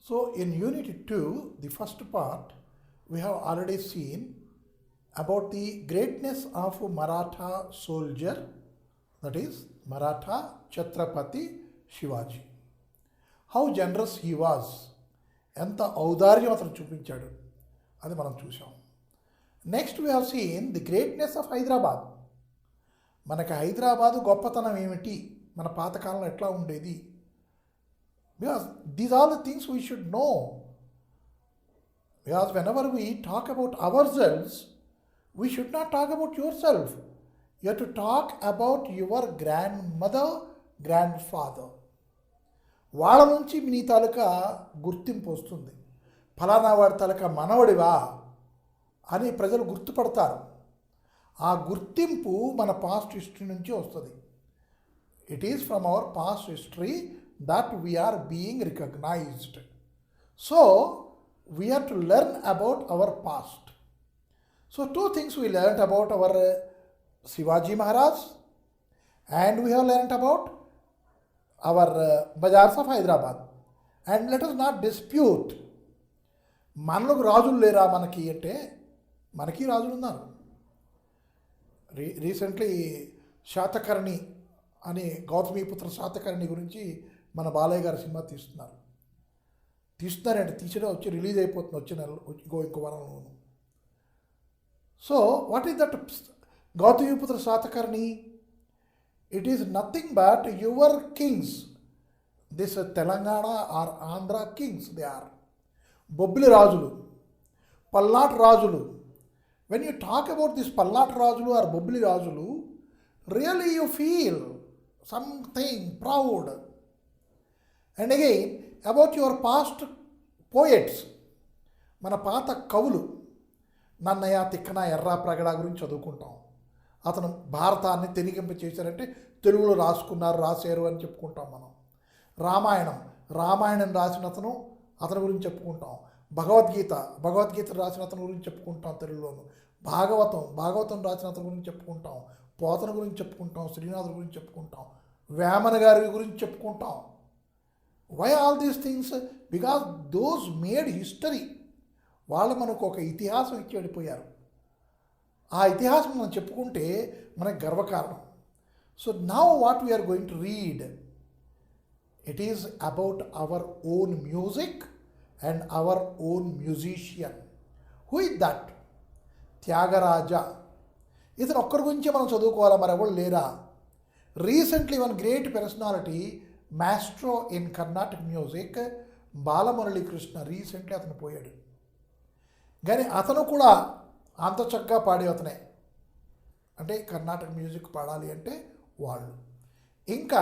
So in Unit 2, the first part, we have already seen about the greatness of Maratha soldier, that is Maratha Chhatrapati Shivaji. How generous he was, ఎంత ఔదార్యం అతను చూపించాడు అది మనం చూసాం. Next we have seen the greatness of Hyderabad. మనకి హైదరాబాదు గొప్పతనం ఏమిటి, మన పాతకాలంలో ఎట్లా ఉండేది. Because these are the things we should know. Because whenever we talk about ourselves, we should not talk about yourself. You have to talk about your grandmother, grandfather. వాళ్ళ నుంచి మీ తాలూకా గుర్తింపు వస్తుంది. ఫలానా వాడి తాలూకా మనవడివా అని ప్రజలు గుర్తుపడతారు. ఆ గుర్తింపు మన పాస్ట్ హిస్టరీ నుంచి వస్తుంది. It is from our past history that we are being recognised. So we are to learn about our past. So two things we learn about our Shivaji Maharaj, and we have learnt about our bazaars of Hyderabad. And let us not dispute, మనలకు రాజులు లేరా మనకి అంటే మనకి రాజులు ఉన్నారు. Recently Satakarni అని గౌతమిపుత్ర శాతకర్ణి గురించి మన బాలయ్య గారు సినిమా తీస్తున్నారంటే తీసడం వచ్చి రిలీజ్ అయిపోతుంది వచ్చే నెల ఇంకో వారంలోను. So what is that Gautamiputra Satakarni? It is nothing but your kings. This Telangana or Andhra kings, they are. Bobbili Rajulu, Pallat Rajulu. When you talk about this Pallat Rajulu or Bobbili Rajulu, really you feel something proud. And again, about your past poets, మన పాత కవులు నన్నయ్య తిక్కన ఎర్రా ప్రగడ గురించి చదువుకుంటాం. అతను భారతాన్ని తెనిగింప చేశారంటే తెలుగులో రాశారు అని చెప్పుకుంటాం మనం. రామాయణం రాసిన అతని గురించి చెప్పుకుంటాం. భగవద్గీత రాసిన అతని గురించి చెప్పుకుంటాం తెలుగులోను. భాగవతం రాసిన అతని గురించి చెప్పుకుంటాం. పోతన గురించి చెప్పుకుంటాం. శ్రీనాథుడి గురించి చెప్పుకుంటాం. వేమన గారి గురించి చెప్పుకుంటాం. Why all these things? Because those made history. వాళ్ళు మనకు ఒక ఇతిహాసం ఇచ్చి వెళ్ళిపోయారు. ఆ ఇతిహాసం మనం చెప్పుకుంటే మనకు గర్వకారణం. So now what we are going to read, it is about our own music and our own musician. Who is that? Tyagaraja. ఇతను ఒక్కరి గురించే మనం చదువుకోవాలా, మరి ఎవరు లేరా? Recently one great personality, maestro in Carnatic music, Balamuralikrishna, recently అతను పోయాడు. కానీ అతను కూడా అంత చక్కగా పాడే అతనే. అంటే కర్ణాటక మ్యూజిక్ పాడాలి అంటే వాళ్ళు. ఇంకా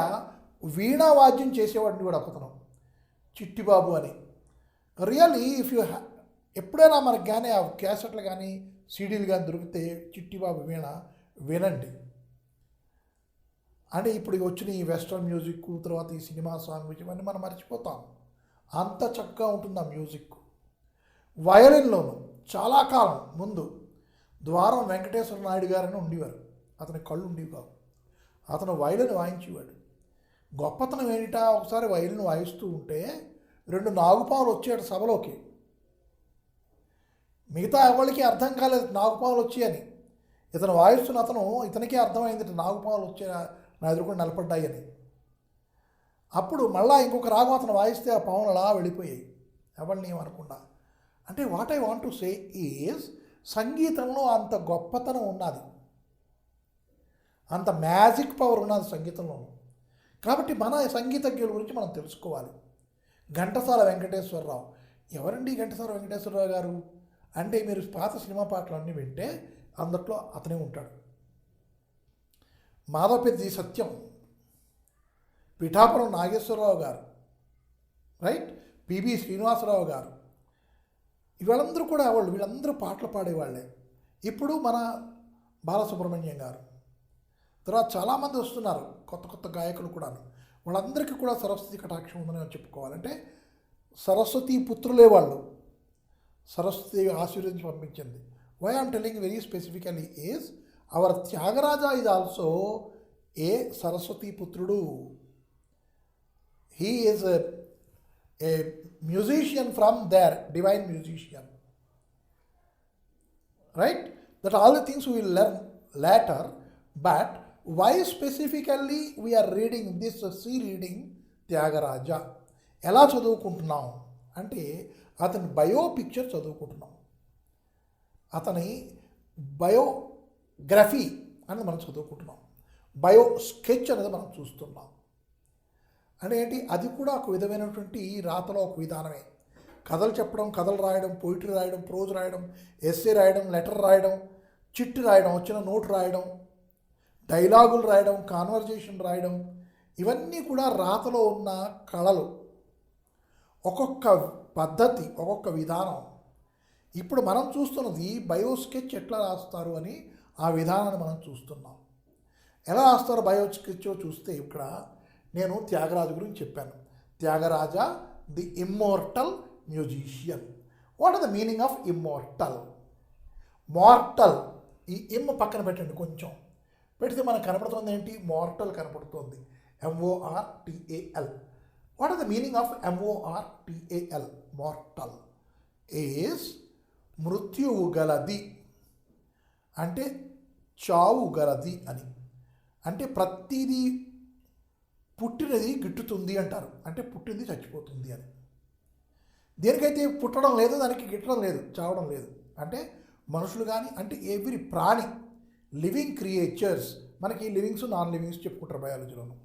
వీణా వాద్యం చేసేవాడిని కూడా ఒకతను, చిట్టిబాబు అని. రియల్లీ ఇఫ్ యూ ఎప్పుడైనా మనకు కానీ ఆ క్యాసెట్లు కానీ సీడీలు కానీ దొరికితే చిట్టిబాబు వీణ వినండి. అంటే ఇప్పుడు వచ్చిన ఈ వెస్ట్రన్ మ్యూజిక్ తర్వాత ఈ సినిమా సాంగ్ ఇవన్నీ మనం మర్చిపోతాం. అంత చక్కగా ఉంటుంది ఆ మ్యూజిక్. వయలిన్లోను చాలా కాలం ముందు ద్వారం వెంకటేశ్వర నాయుడు గారని ఉండేవారు. అతని కళ్ళు ఉండేవి కావు. అతను వయలిన్ వాయించేవాడు. గొప్పతనం ఏంటా, ఒకసారి వయలిన్ వాయిస్తూ ఉంటే 2 నాగుపాములు వచ్చాడు సభలోకి. మిగతా ఎవరికి అర్థం కాలేదు నాగుపాములు వచ్చాయని. ఇతను వాయిస్తున్న ఇతనికే అర్థమైంది నాగుపాములు వచ్చే నా ఎదురుకుండా నిలబడ్డాయి అని. అప్పుడు మళ్ళా ఇంకొక రాగం అతను వాయిస్తే ఆ పాములు అలా వెళ్ళిపోయాయి ఎవరిని ఏమనకుండా. అంటే what I want to say is, సంగీతంలో అంత గొప్పతనం ఉన్నది, అంత మ్యాజిక్ పవర్ ఉన్నది సంగీతంలో. కాబట్టి మన సంగీతజ్ఞుల గురించి మనం తెలుసుకోవాలి. ఘంటసాల వెంకటేశ్వరరావు. ఎవరండి ఘంటసాల వెంకటేశ్వరరావు గారు అంటే, మీరు పాత సినిమా పాటలు అన్నీ వింటే అందులో అతనే ఉంటాడు. మాధవపెద్ది సత్యం, పిఠాపురం నాగేశ్వరరావు గారు, రైట్, పిబి శ్రీనివాసరావు గారు, వీళ్ళందరూ కూడా వీళ్ళందరూ పాటలు పాడేవాళ్ళే. ఇప్పుడు మన బాలసుబ్రహ్మణ్యం గారు, తర్వాత చాలామంది వస్తున్నారు కొత్త గాయకులు కూడా. వాళ్ళందరికీ కూడా సరస్వతి కటాక్షం ఉందని చెప్పుకోవాలంటే సరస్వతి పుత్రులే వాళ్ళు. సరస్వతి ఆశీర్వదించి పంపించింది. Why I'm telling very specifically is our Tyagaraja is also a Saraswati పుత్రుడు. He is a musician from there, divine musician, right? That all the things we will learn later, but why specifically we are reading this reading Tyagaraja ఎలా చదువుకుంటున్నాం అంటే అతని bio picture చదువుకుంటున్నాం, అతని biography అనేది మనం చదువుకుంటున్నాం, బయో స్కెచ్ అనేది మనం చూస్తున్నాం. అంటే ఏంటి, అది కూడా ఒక విధమైనటువంటి రాతలో ఒక విధానమే. కథలు చెప్పడం, కథలు రాయడం, పోయిటరీ రాయడం, ప్రోజ్ రాయడం, ఎస్సే రాయడం, లెటర్ రాయడం, చిట్టు రాయడం, వచ్చిన నోట్ రాయడం, డైలాగులు రాయడం, కాన్వర్జేషన్ రాయడం, ఇవన్నీ కూడా రాతలో ఉన్న కళలు. ఒక్కొక్క పద్ధతి, ఒక్కొక్క విధానం. ఇప్పుడు మనం చూస్తున్నది బయో స్కెచ్ ఎట్లా రాస్తారు అని ఆ విధానాన్ని మనం చూస్తున్నాం. ఎలా రాస్తారో బయో స్కెచ్ చూస్తే ఇక్కడ నేను త్యాగరాజు గురించి చెప్పాను. Tyagaraja the immortal musician. What are the meaning of immortal? Mortal, ఈ ఇమ్ పక్కన పెట్టండి, కొంచెం పెడితే మనకు కనపడుతుంది ఏంటి, మార్టల్ కనపడుతుంది, MORTAL. What are the meaning of MORTAL? Mortal is మృత్యువు గలది, అంటే చావు గలది అని. అంటే ప్రతిదీ పుట్టినది గిట్టుతుంది అంటారు, అంటే పుట్టింది చచ్చిపోతుంది అని. దేనికైతే పుట్టడం లేదు దానికి గిట్టడం లేదు, చావడం లేదు. అంటే మనుషులు కానీ, అంటే ఎవ్రీ ప్రాణి, లివింగ్ క్రియేచర్స్, మనకి లివింగ్స్ నాన్ లివింగ్స్ చెప్పుకుంటారు బయాలజీలోను.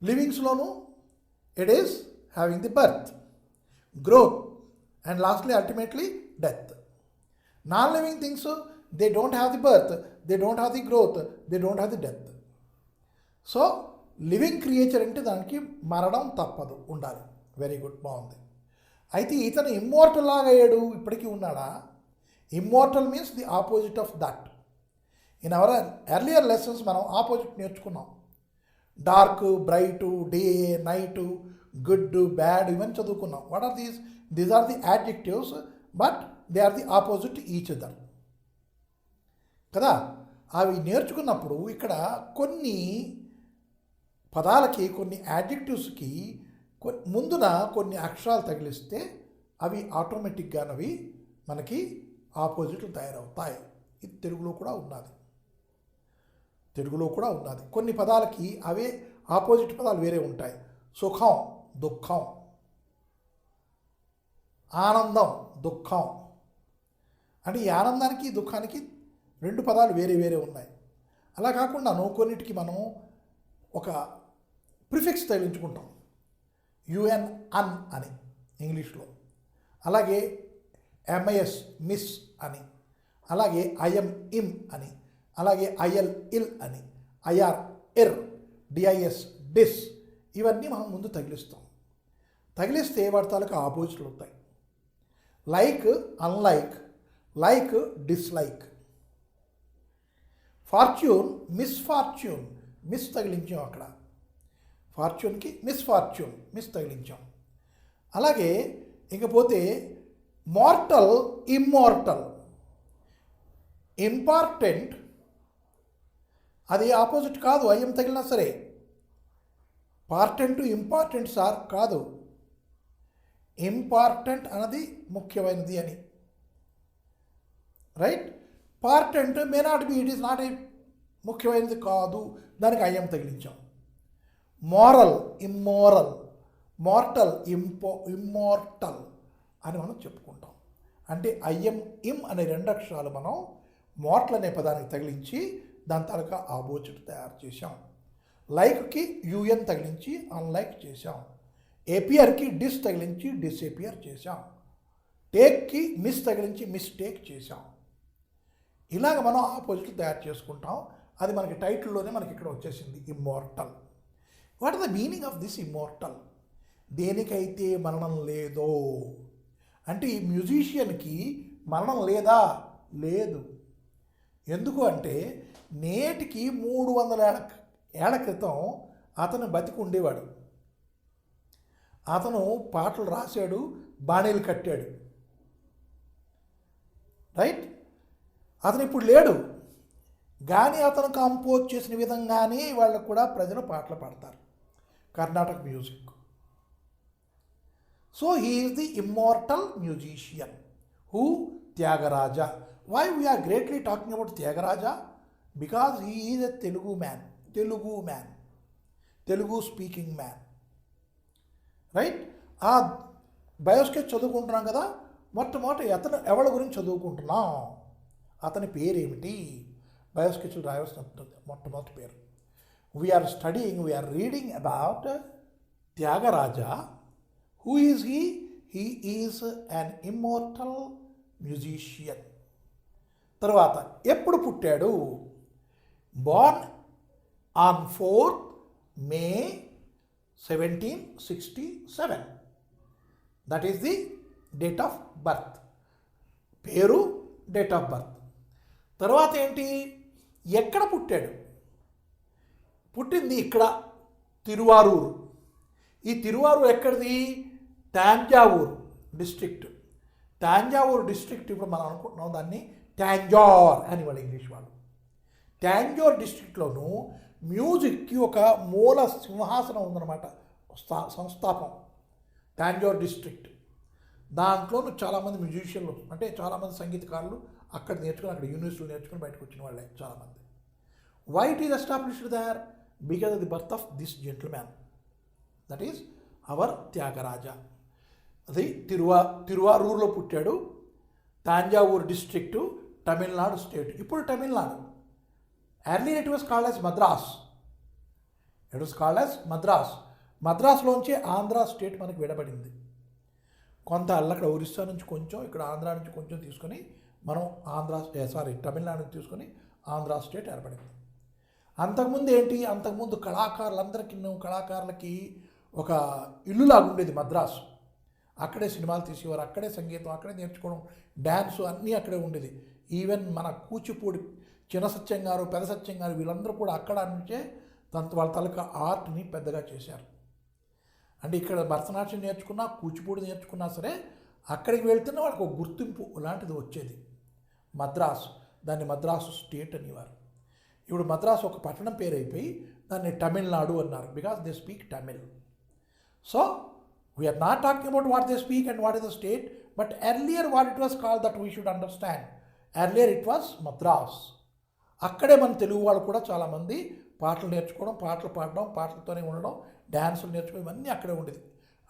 లివింగ్స్లోను it is having the birth, growth and lastly ultimately death. Non living things they don't have the birth, they don't have the growth, they don't have the death. So living creature అంటే దానికి మరణం తప్పదు, ఉండాలి. Very good, బాగుంది. అయితే ఇతను immortal లాగా అయ్యాడు, ఇప్పటికీ ఉన్నాడా? Immortal means the opposite of that. In our earlier lessons మనం ఆపోజిట్ నేర్చుకున్నాం. Dark, bright, day, night, good, bad, ఇవన్నీ చదువుకున్నాం. What are these? These are the adjectives, but they are the opposite each other కదా. అవి నేర్చుకున్నప్పుడు ఇక్కడ కొన్ని పదాలకి, కొన్ని యాడ్జెక్టివ్స్కి ముందున కొన్ని అక్షరాలు తగిలిస్తే అవి ఆటోమేటిక్గానవి మనకి ఆపోజిట్లు తయారవుతాయి. ఇది తెలుగులో కూడా ఉన్నది, తెలుగులో కూడా ఉన్నది. కొన్ని పదాలకి అవే ఆపోజిట్ పదాలు వేరే ఉంటాయి. సుఖం, దుఃఖం, ఆనందం, దుఃఖం. అంటే ఈ ఆనందానికి దుఃఖానికి రెండు పదాలు వేరే వేరే ఉన్నాయి. అలా కాకుండా కొన్నిటికి మనం ఒక ప్రిఫిక్స్ తగిలించుకుంటాం, UN అన్ అని ఇంగ్లీష్లో, అలాగే MIS మిస్ అని, అలాగే IM ఇమ్ అని, అలాగే IL ఇల్ అని, IR ఇర్, DIS డిస్, ఇవన్నీ మనం ముందు తగిలిస్తాం. తగిలిస్తే వాటి తాలూకు ఆపోజిట్లు అవుతాయి. Like, unlike, like, dislike. Fortune, misfortune, mis తగిలించాం అక్కడ. ఫార్చ్యూన్కి మిస్ఫార్చ్యూన్, మిస్ తగిలించాం. అలాగే ఇకపోతే మార్టల్, ఇమ్మోర్టల్. ఇంపార్టెంట్ అది ఆపోజిట్ కాదు, అయ్యం తగిలినా సరే. పార్టెంట్ ఇంపార్టెంట్ సార్ కాదు, ఇంపార్టెంట్ అన్నది ముఖ్యమైనది అని, రైట్. పార్టెంట్ may not be, it is not a ముఖ్యమైనది కాదు, దానికి అయ్యం తగిలించాం. మోరల్, ఇమ్మోరల్, మార్టల్, ఇమ్మోర్టల్ అని మనం చెప్పుకుంటాం. అంటే ఐఎం, ఇమ్ అనే రెండు అక్షరాలు మనం మోర్టల్ అనే పదానికి తగిలించి దాని తాలూకా ఆపోజిట్ తయారు చేశాం. లైక్కి UN తగిలించి అన్లైక్ చేశాం. ఏపియర్కి డిస్ తగిలించి డిస్ఏపియర్ చేశాం. టేక్కి మిస్ తగిలించి మిస్టేక్ చేశాం. ఇలాగ మనం ఆపోజిట్లు తయారు చేసుకుంటాం. అది మనకి టైటిల్లోనే మనకి ఇక్కడ వచ్చేసింది, immortal. What are the meaning of this immortal? దేనికైతే మరణం లేదో, అంటే ఈ మ్యూజిషియన్కి మరణం లేదా? లేదు. ఎందుకు అంటే నేటికి 300 ఏళ్ల క్రితం అతను బతికి ఉండేవాడు. అతను పాటలు రాశాడు, బాణీలు కట్టాడు, రైట్. అతను ఇప్పుడు లేడు, కానీ అతను కంపోజ్ చేసిన విధంగానే వాళ్ళకు కూడా ప్రజలు పాటలు పాడతారు, Carnatic music. So he is the immortal musician who Tyagaraja. Why we are greatly talking about Tyagaraja? Because he is a Telugu man, Telugu speaking man, right? ఆ బయోస్కెచ్ చదువుకుంటున్నాం కదా, మొట్టమొదటి అతను ఎవరి గురించి చదువుకుంటున్నాం, అతని పేరేమిటి, బయోస్కెచ్లు రాయాల్సిన మొట్టమొదటి పేరు. We are reading about Tyagaraja. Who is he? He is an immortal musician. తర్వాత ఎప్పుడు పుట్టాడు? Born on 4th May 1767. That is the date of birth. పేరు, డేట్ ఆఫ్ బర్త్. తర్వాత ఏంటి? ఎక్కడ పుట్టాడు? పుట్టింది ఇక్కడ తిరువారూరు. ఈ తిరువారూరు ఎక్కడిది? తాంజావూరు డిస్ట్రిక్ట్. తాంజావూరు డిస్ట్రిక్ట్ ఇప్పుడు మనం అనుకుంటున్నాం దాన్ని టాంజోర్ అని వాళ్ళు ఇంగ్లీష్ వాళ్ళు. టాంజోర్ డిస్ట్రిక్ట్లోనూ మ్యూజిక్కి ఒక మూల సింహాసనం ఉందన్నమాట, సంస్థాపం. టాంజోర్ డిస్ట్రిక్ట్ దాంట్లోనూ చాలామంది మ్యూజిషియన్లు, అంటే చాలామంది సంగీతకారులు అక్కడ నేర్చుకుని, అక్కడ యూనివర్సిటీలు నేర్చుకుని బయటకు వచ్చిన వాళ్ళే చాలామంది. Why it is established there? Because of the birth of this gentleman, that is our Tyagaraja. అది తిరువారూరులో పుట్టాడు, తాంజావూరు డిస్ట్రిక్టు, తమిళనాడు స్టేట్. ఇప్పుడు Tamil Nadu. Earlier it was called as Madras. మద్రాస్లోంచి ఆంధ్ర స్టేట్ మనకు విడబడింది. కొంత అక్కడ ఒరిస్సా నుంచి కొంచెం, ఇక్కడ ఆంధ్ర నుంచి కొంచెం తీసుకొని మనం తమిళనాడు నుంచి తీసుకొని ఆంధ్ర స్టేట్ ఏర్పడింది. అంతకుముందు ఏంటి? అంతకుముందు కళాకారులకి ఒక ఇల్లులాగా ఉండేది మద్రాసు. అక్కడే సినిమాలు తీసేవారు, అక్కడే సంగీతం, అక్కడే నేర్చుకోవడం, డ్యాన్సు అన్నీ అక్కడే ఉండేది. ఈవెన్ మన కూచిపూడి చిన్న సత్యం గారు, పెద్ద సత్యం గారు వీళ్ళందరూ కూడా అక్కడ నుంచే వాళ్ళ తాలూకా ఆర్ట్ని పెద్దగా చేశారు. అంటే ఇక్కడ భరతనాట్యం నేర్చుకున్నా, కూచిపూడి నేర్చుకున్నా సరే అక్కడికి వెళ్తేనే వాళ్ళకి ఒక గుర్తింపు లాంటిది వచ్చేది. మద్రాసు, దాన్ని మద్రాసు స్టేట్ అనేవారు. ఇప్పుడు మద్రాసు ఒక పట్టణం పేరు అయిపోయి దాన్ని తమిళనాడు అన్నారు, because they speak Tamil. So we are not talking about what they speak and what is the state, but earlier what it was called, that we should understand. Earlier it was Madras. అక్కడే మన తెలుగు వాళ్ళు కూడా చాలామంది పాటలు నేర్చుకోవడం, పాటలు పాడడం, పాటలతోనే ఉండడం, డ్యాన్సులు నేర్చుకోవడం, ఇవన్నీ అక్కడే ఉండేది.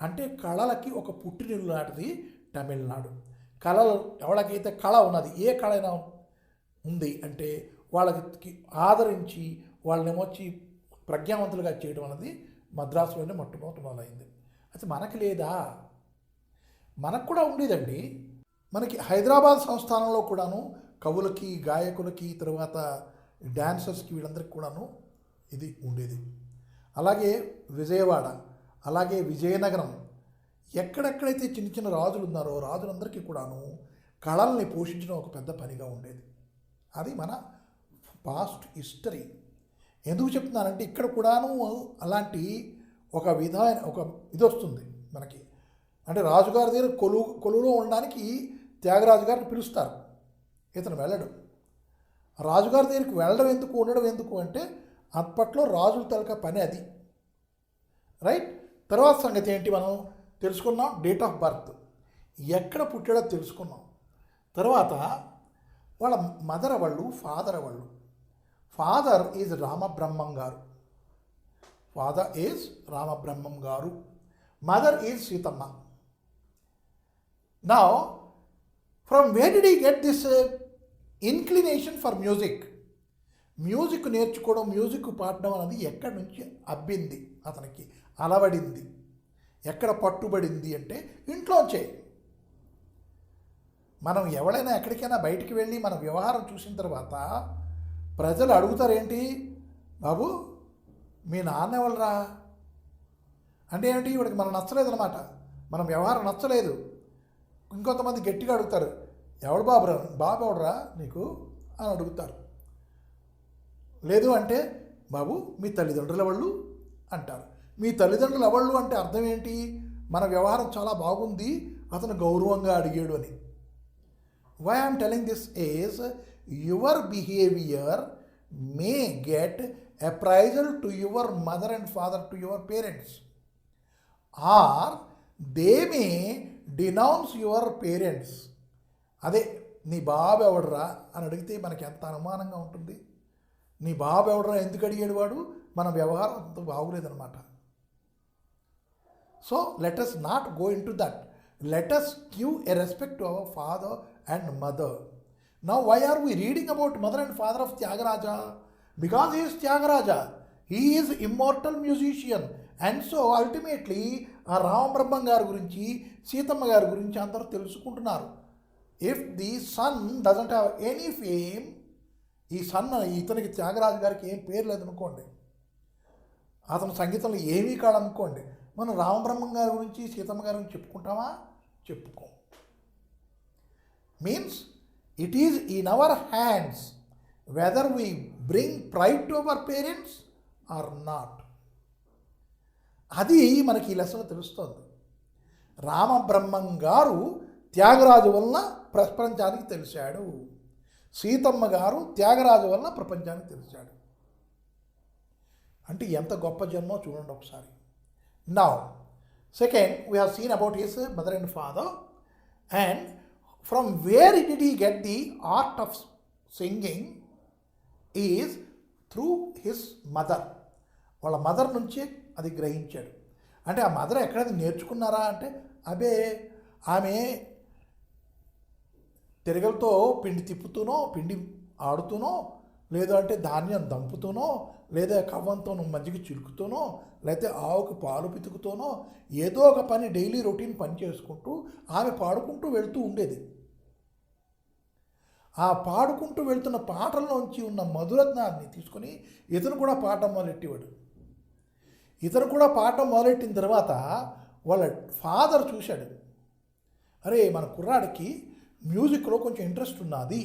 అంటే కళలకి ఒక పుట్టినిల్లు లాంటిది తమిళనాడు. కళలు ఎవరికైతే కళ ఉన్నది, ఏ కళ అయినా ఉంది అంటే వాళ్ళకి ఆదరించి వాళ్ళనేమొచ్చి ప్రజ్ఞావంతులుగా చేయడం అనేది మద్రాసులోనే మొదలైంది. అయితే మనకి లేదా? మనకు కూడా ఉండేదండి. మనకి హైదరాబాద్ సంస్థానంలో కూడాను కవులకి, గాయకులకి, తర్వాత డ్యాన్సర్స్కి, వీళ్ళందరికీ కూడాను ఇది ఉండేది. అలాగే విజయవాడ, అలాగే విజయనగరం, ఎక్కడెక్కడైతే చిన్న చిన్న రాజులు ఉన్నారో రాజులందరికీ కూడాను కళల్ని పోషించడం ఒక పెద్ద పనిగా ఉండేది. అది మన పాస్ట్ హిస్టరీ. ఎందుకు చెప్తున్నానంటే ఇక్కడ కూడాను అలాంటి ఒక ఇది వస్తుంది మనకి. అంటే రాజుగారి దగ్గర కొలువులో ఉండడానికి త్యాగరాజు గారిని పిలుస్తారు, ఇతను వెళ్ళడు. రాజుగారి దగ్గరికి వెళ్ళడం ఎందుకు, ఉండడం ఎందుకు అంటే అప్పట్లో రాజుల తాలూకా పని అది, రైట్? తర్వాత సంగతి ఏంటి మనం తెలుసుకున్నాం? డేట్ ఆఫ్ బర్త్, ఎక్కడ పుట్టాడో తెలుసుకున్నాం. తర్వాత వాళ్ళ మదర్ వాళ్ళు, ఫాదర్ వాళ్ళు. ఫాదర్ ఈజ్ రామబ్రహ్మం గారు, mother is Seethamma. Now from where did he get this inclination for music నేర్చుకోవడం, మ్యూజిక్ పాడడం అనేది ఎక్కడి నుంచి అబ్బింది, అతనికి అలవడింది, ఎక్కడ పట్టుబడింది అంటే ఇంట్లోంచే. మనం ఎవరైనా ఎక్కడికైనా బయటికి వెళ్ళి మన వ్యవహారం చూసిన తర్వాత ప్రజలు అడుగుతారేంటి, బాబు మీ నాన్న ఎవరురా అంటే ఏమిటి, వాడికి మనం నచ్చలేదు అనమాట, మనం వ్యవహారం నచ్చలేదు. ఇంకొంతమంది గట్టిగా అడుగుతారు, ఎవడు బాబు ఎవడరా నీకు అని అడుగుతారు. లేదు అంటే బాబు మీ తల్లిదండ్రుల వాళ్ళు అంటారు. మీ తల్లిదండ్రులు ఎవళ్ళు అంటే అర్థం ఏంటి, మన వ్యవహారం చాలా బాగుంది, అతను గౌరవంగా అడిగాడు అని. Why I'm telling this is your behaviour may get appraisal to your mother and father, to your parents, or they may denounce your parents. అదే నీ బాబు ఎవడరా అని అడిగితే మనకి ఎంత అనుమానంగా ఉంటుంది. నీ బాబు ఎవడరా ఎందుకు అడిగాడు వాడు, మన వ్యవహారం అంత బాగులేదనమాట. So let us not go into that. Let us give a respect to our father and mother. Now why are we reading about mother and father of Tyagaraja? Because he is Tyagaraja. He is immortal musician. And so ultimately ఆ రామబ్రహ్మం గారి గురించి సీతమ్మ గారి గురించి అందరూ తెలుసుకుంటున్నారు. If the son doesn't have any fame, ఈ son ఇతనికి త్యాగరాజు గారికి ఏం పేరు లేదనుకోండి, అతను సంగీతంలో ఏమీ కాడనుకోండి, మనం రామబ్రహ్మం గారి గురించి సీతమ్మ గారి గురించి చెప్పుకుంటామా? చెప్పుకోం. Means it is in our hands whether we bring pride to our parents or not. అది మనకి ఈ లెసన్ తెలుస్తుంది. రామబ్రహ్మం గారు త్యాగరాజు వలన ప్రపంచానికి తెలిసాడు, సీతమ్మ గారు త్యాగరాజు వలన ప్రపంచానికి తెలిసాడు. అంటే ఎంత గొప్ప జన్మో చూడండి ఒకసారి. Now second we have scene about his mother and father. And from where did he get the art of singing is through his mother. వాళ్ళ మదర్ నుంచే అది గ్రహించాడు. అంటే ఆ మదర్ ఎక్కడైనా నేర్చుకున్నారా అంటే అబే ఆమె తిరగలతో పిండి తిప్పుతూనో, పిండి ఆడుతూనో, లేదా అంటే ధాన్యం దంపుతూనో, లేదా కవ్వంతో మజ్జిగ చిలుకుతూనో, లేకపోతే ఆవుకు పాలు పితుకుతూనో ఏదో ఒక పని డైలీ రొటీన్ పని చేసుకుంటూ ఆమె పాడుకుంటూ వెళ్తూ ఉండేది. ఆ పాడుకుంటూ వెళ్తున్న పాటల్లోంచి ఉన్న మధురత్నాన్ని తీసుకొని ఇతను కూడా పాడటం మొదలెట్టేవాడు. ఇతను కూడా పాడటం మొదలెట్టిన తర్వాత వాళ్ళ ఫాదర్ చూశాడు, అరే మన కుర్రాడికి మ్యూజిక్లో కొంచెం ఇంట్రెస్ట్ ఉన్నది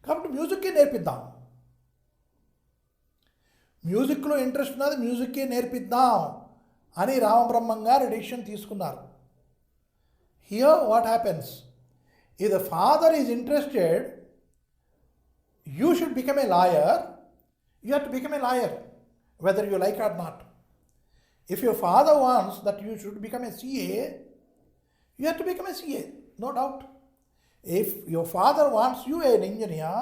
కాబట్టి మ్యూజిక్కే నేర్పిద్దాం, మ్యూజిక్లో ఇంట్రెస్ట్ ఉన్నది మ్యూజిక్కే నేర్పిద్దాం అని రామబ్రహ్మం గారు డెసిషన్ తీసుకున్నారు. Here what happens, if the father is interested, you should become a lawyer, you have to become a lawyer whether you like or not. If your father wants that you should become a CA, you have to become a CA, no doubt. If your father wants you an engineer,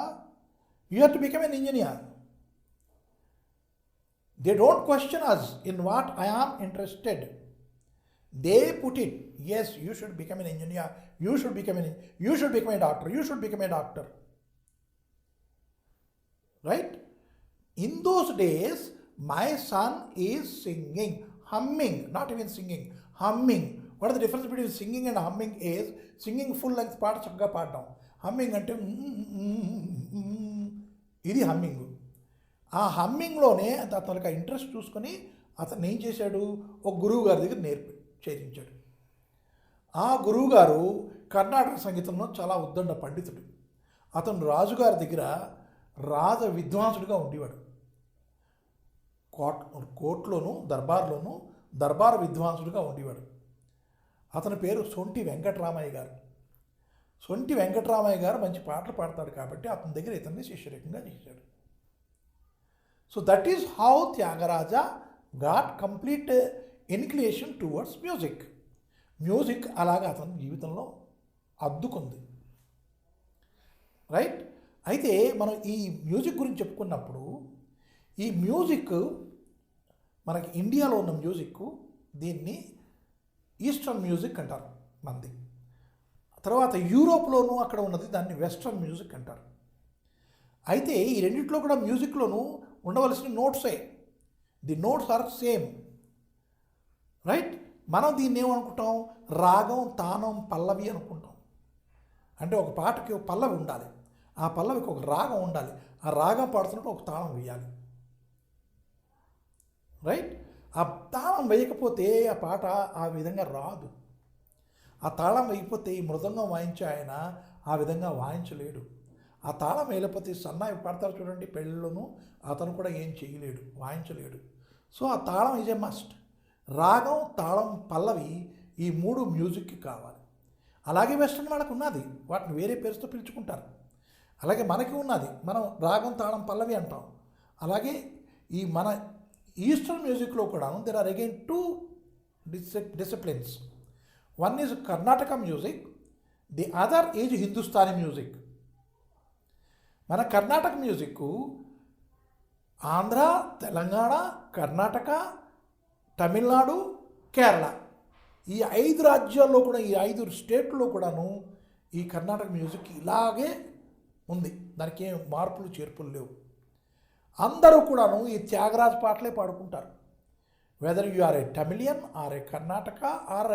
you have to become an engineer. They don't question us in what I am interested. They put it, yes, you should become an engineer, you should become a doctor, you should become a doctor. Right? In those days, my son is singing, humming, not even singing, humming. What is the difference between singing and humming is, singing full length part chakka paadam. Humming ante ఇది humming. ఆ హమ్మింగ్లోనే అతనికి interest చూసుకొని అతను ఏం చేశాడు, ఒక గురువు గారి దగ్గర చేరించాడు. ఆ గురువుగారు కర్ణాటక సంగీతంలో చాలా ఉద్దండ పండితుడు. అతను రాజుగారి దగ్గర రాజ విద్వాంసుడిగా ఉండేవాడు. కోర్టులోను దర్బార్లోను దర్బార్ విద్వాంసుడిగా ఉండేవాడు. అతని పేరు సొంటి వెంకటరామయ్య గారు. సొంటి వెంకటరామయ్య గారు మంచి పాటలు పాడతాడు కాబట్టి అతని దగ్గర ఇతన్ని శిష్యరకంగా చేశాడు. So that is how Tyagaraja got complete inclination towards music. Music అలాగా అతని జీవితంలో అద్దుకుంది. రైట్? అయితే మనం ఈ మ్యూజిక్ గురించి చెప్పుకున్నప్పుడు ఈ మ్యూజిక్ మనకి ఇండియాలో ఉన్న మ్యూజిక్ దీన్ని ఈస్టర్న్ మ్యూజిక్ అంటారు మంది. తర్వాత యూరోప్లోనూ అక్కడ ఉన్నది దాన్ని వెస్ట్రన్ మ్యూజిక్ అంటారు. అయితే ఈ రెండిట్లో కూడా మ్యూజిక్లోనూ ఉండవలసిన నోట్సే, the notes are same. Right? మనం దీన్ని ఏమనుకుంటాం, రాగం తానం పల్లవి అనుకుంటాం. అంటే ఒక పాటకి ఒక పల్లవి ఉండాలి, ఆ పల్లవికి ఒక రాగం ఉండాలి, ఆ రాగం పాడుతున్నట్టు ఒక తాళం వేయాలి. రైట్? ఆ తాళం వేయకపోతే ఆ పాట ఆ విధంగా రాదు. ఆ తాళం వేయకపోతే ఈ మృదంగం వాయించే ఆయన ఆ విధంగా వాయించలేడు. ఆ తాళం వేయకపోతే సన్నాయి పాడతారు చూడండి పెళ్ళిలోనూ, అతను కూడా ఏం చేయలేడు, వాయించలేడు. సో ఆ తాళం ఈజ్ ఏ మస్ట్. రాగం తాళం పల్లవి ఈ మూడు మ్యూజిక్కి కావాలి. అలాగే వెస్ట్రన్ వాళ్ళకు ఉన్నది, వాటిని వేరే పేరుతో పిలుచుకుంటారు. అలాగే మనకి ఉన్నది, మనం రాగం తాళం పల్లవి అంటాం. అలాగే ఈ మన ఈస్టర్న్ మ్యూజిక్లో కూడా there are again two disciplines. One is Karnataka music, the other is Hindustani music. మన కర్ణాటక మ్యూజిక్ ఆంధ్ర, తెలంగాణ, కర్ణాటక, తమిళనాడు, కేరళ ఈ 5 రాజ్యాల్లో కూడా, ఈ 5 స్టేట్లో కూడాను ఈ కర్ణాటక మ్యూజిక్ ఇలాగే ఉంది. దానికి ఏం మార్పులు చేర్పులు లేవు. అందరూ కూడాను ఈ త్యాగరాజ్ పాటలే పాడుకుంటారు. Whether you are a Tamilian or a Karnataka or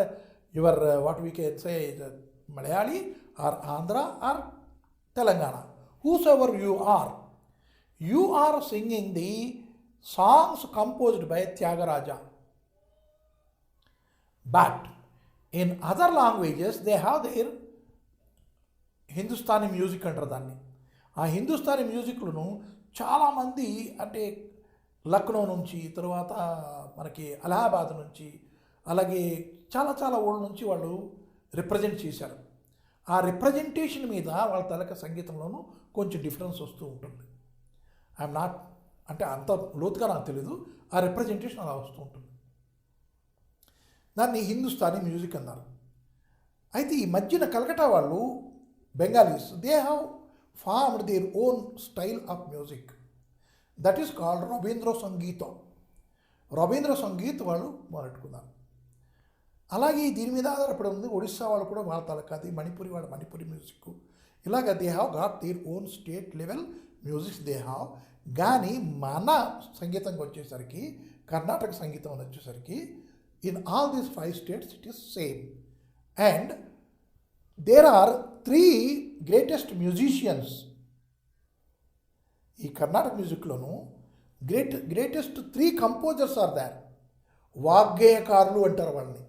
your what we can say Malayali or Andhra or Telangana, whosoever you are singing the songs composed by Tyagaraja. But in other languages they have their Hindustani music అంటారు దాన్ని. ఆ హిందుస్థానీ మ్యూజిక్లను చాలామంది అంటే లక్నో నుంచి, తర్వాత మనకి అలహాబాద్ నుంచి, అలాగే చాలా ఊళ్ళ నుంచి వాళ్ళు రిప్రజెంట్ చేశారు. ఆ రిప్రజెంటేషన్ మీద వాళ్ళ తలక సంగీతంలోనూ కొంచెం డిఫరెన్స్ వస్తూ ఉంటుంది. ఐఎమ్ నాట్ అంటే అంత లోతుగా నాకు తెలీదు, ఆ రిప్రజెంటేషన్ అలా వస్తూ ఉంటుంది. దాన్ని హిందుస్థానీ మ్యూజిక్ అన్నారు. అయితే ఈ మధ్యన కలకటా వాళ్ళు Bengalis they have formed their own style of music that is called Ravindra సంగీతం. రవీంద్ర సంగీత్ వాళ్ళు మొదలెట్టుకున్నారు. అలాగే దీని మీద ఆధారపడి ఉంది ఒడిస్సా వాళ్ళు కూడా వాళ్ళ తలకాది, మణిపురి వాళ్ళ మణిపురి మ్యూజిక్, ఇలాగ they have got their own state level musics they have. కానీ మన సంగీతంకి వచ్చేసరికి, కర్ణాటక సంగీతం వచ్చేసరికి in all these 5 states it is same. And there are 3 greatest musicians. ఈ కర్ణాటక మ్యూజిక్లోను గ్రేటెస్ట్ 3 కంపోజర్స్ ఆర్ దేర్. వాగ్గేయకారులు అంటారు వాళ్ళని.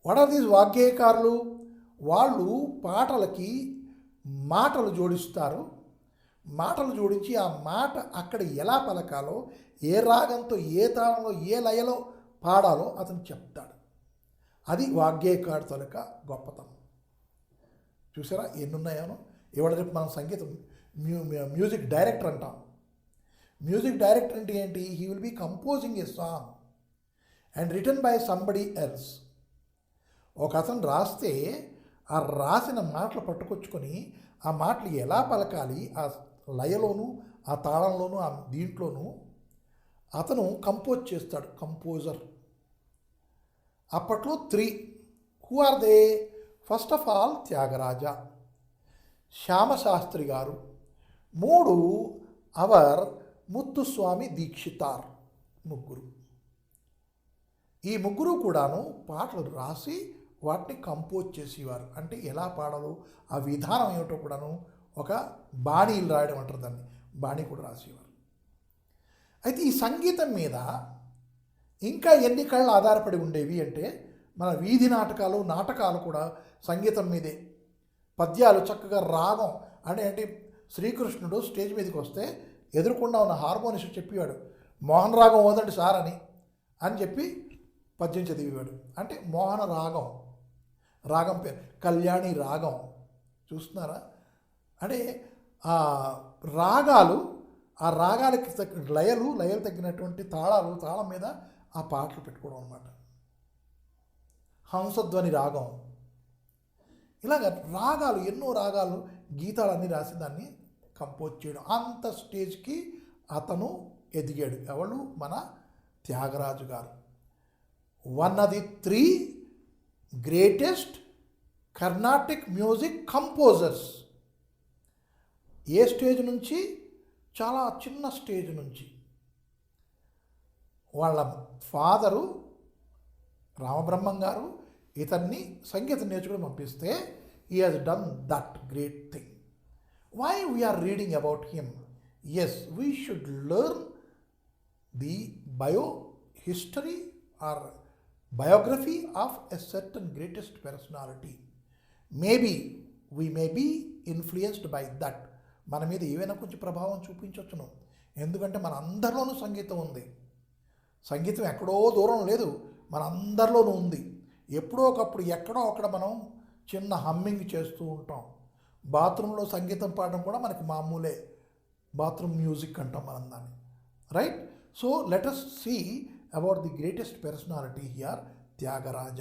వాట్ ఆర్ దీస్ వాగ్గేయకారులు? వాళ్ళు పాటలకి మాటలు జోడిస్తారు. మాటలు జోడించి ఆ మాట అక్కడ ఎలా పలకాలో, ఏ రాగంతో, ఏ తాళంలో, ఏ లయలో పాడాలో అతను చెప్తాడు. అది వాగ్గేయకారు తొలక గొప్పతనం. చూసారా ఎన్నున్నాయానో. ఇవాళ రేపు మనం సంగీతం మ్యూజిక్ డైరెక్టర్ అంటాం. మ్యూజిక్ డైరెక్టర్ అంటే ఏంటి? He will be composing a song and written by somebody else. ఒక అతను రాస్తే ఆ రాసిన మాటలు పట్టుకొచ్చుకొని ఆ మాటలు ఎలా పలకాలి, ఆ లయలోను, ఆ తాళంలోను, ఆ దీంట్లోనూ అతను కంపోజ్ చేస్తాడు, కంపోజర్. అప్పట్లో 3 who are they? First of all Tyagaraja, Shyama Shastri గారు, 3 అవర్ ముత్తుస్వామి దీక్షితార్, ముగ్గురు. ఈ ముగ్గురు కూడాను పాటలు రాసి వాటిని కంపోజ్ చేసేవారు. అంటే ఎలా పాడాలో ఆ విధానం ఏమిటో కూడాను ఒక బాణీలు రాయడం అంటారు దాన్ని, బాణీ కూడా రాసేవారు. అయితే ఈ సంగీతం మీద ఇంకా ఎన్ని కళ్ళు ఆధారపడి ఉండేవి అంటే, మన వీధి నాటకాలు కూడా సంగీతం మీదే. పద్యాలు చక్కగా రాగం అంటే శ్రీకృష్ణుడు స్టేజ్ మీదకి వస్తే ఎదురుకుండా ఉన్న హార్మోనిస్ట్ చెప్పేవాడు, మోహన్ రాగం ఓదండి సార్ అని చెప్పి పద్యం చదివేవాడు. అంటే మోహన రాగం, రాగం పేరు కళ్యాణి రాగం. చూస్తున్నారా? అంటే ఆ రాగాలు, ఆ రాగాలకి లయలు తగ్గినటువంటి తాళం మీద ఆ పాటలు పెట్టుకోవడం అన్నమాట. హంసధ్వని రాగం, ఇలాగ రాగాలు, ఎన్నో రాగాలు, గీతాలన్నీ రాసి దాన్ని కంపోజ్ చేయడం. అంత స్టేజ్కి అతను ఎదిగాడు. ఎవరు? మన త్యాగరాజు గారు. One of the 3 greatest Carnatic music composers. A stage నుంచి? చాలా చిన్న స్టేజ్ నుంచి. వాళ్ళ ఫాదరు రామబ్రహ్మం గారు ఇతన్ని సంగీతం నేర్చుకుని పంపిస్తే he has done that great thing. Why we are reading about him? Yes, we should learn the history or biography of a certain greatest personality. Maybe we may be influenced by that. మన మీద ఏవైనా కొంచెం ప్రభావం చూపించవచ్చును. ఎందుకంటే మన అందరిలోనూ సంగీతం ఉంది. సంగీతం ఎక్కడో దూరం లేదు, మన అందరిలోనూ ఉంది. ఎప్పుడో ఒకప్పుడు ఎక్కడో అక్కడ మనం చిన్న హమ్మింగ్ చేస్తూ ఉంటాం. బాత్రూంలో సంగీతం పాడడం కూడా మనకి మామూలే, బాత్రూమ్ మ్యూజిక్ అంటాం మనం దాన్ని, right? So let us see about the greatest personality here, Tyagaraja.